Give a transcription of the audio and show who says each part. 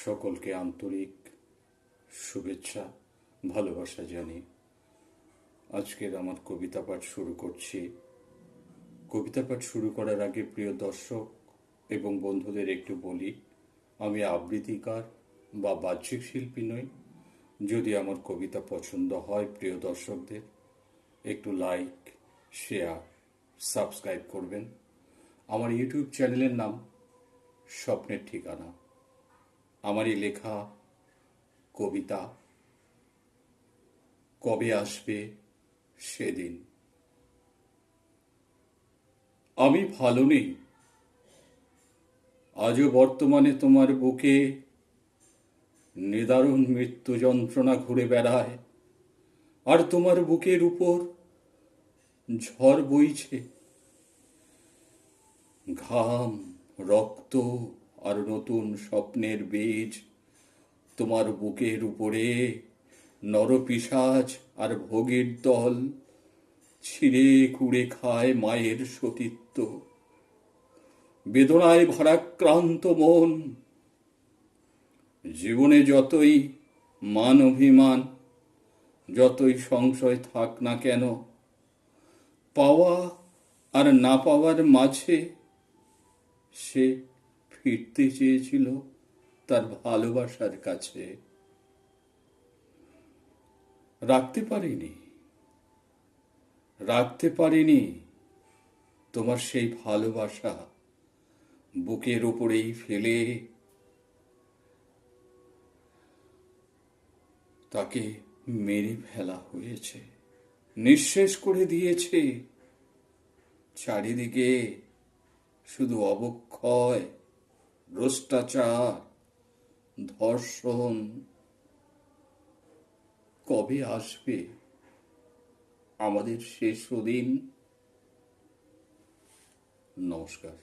Speaker 1: সকলকে আন্তরিক শুভেচ্ছা ভালোবাসা জানি। আজকের আমার কবিতা পাঠ শুরু করছি। কবিতা পাঠ শুরু করার আগে প্রিয় দর্শক এবং বন্ধুদের একটু বলি, আমি আবৃত্তিকার বা বাহ্যিক শিল্পী নই। যদি আমার কবিতা পছন্দ হয় প্রিয় দর্শকদের একটু লাইক, শেয়ার, সাবস্ক্রাইব করবেন। আমার ইউটিউব চ্যানেলের নাম স্বপ্নের ঠিকানা। আমারই লেখা কবিতা কবে আসবে সেদিন। আমি ভালো নেই, আজও বর্তমানে তোমার বুকে নিদারুণ মৃত্যু যন্ত্রণা ঘুরে বেড়ায়, আর তোমার বুকের উপর ঝড় বইছে। ঘাম, রক্ত আর নতুন স্বপ্নের বীজ তোমার বুকের উপরে নরপিশাচ আর ভোগের দল ছিঁড়ে কুড়ে খায় মায়ের সতীত্ব। বেদনায় ভারাক্রান্ত মন, জীবনে যতই মান অভিমান, যতই সংশয় থাক না কেন, পাওয়া আর না পাওয়ার মাঝে সে ফিরতে চেয়েছিল তার ভালোবাসার কাছে। রাখতে পারিনি তোমার সেই ভালোবাসা, বুকের উপরেই ফেলে তাকে মেরে ফেলা হয়েছে, নিঃশেষ করে দিয়েছে। চারিদিকে শুধু অবক্ষয়, ভ্রষ্টাচার, ধর্ষণ। কবে আসবে আমাদের শেষ দিন? নমস্কার।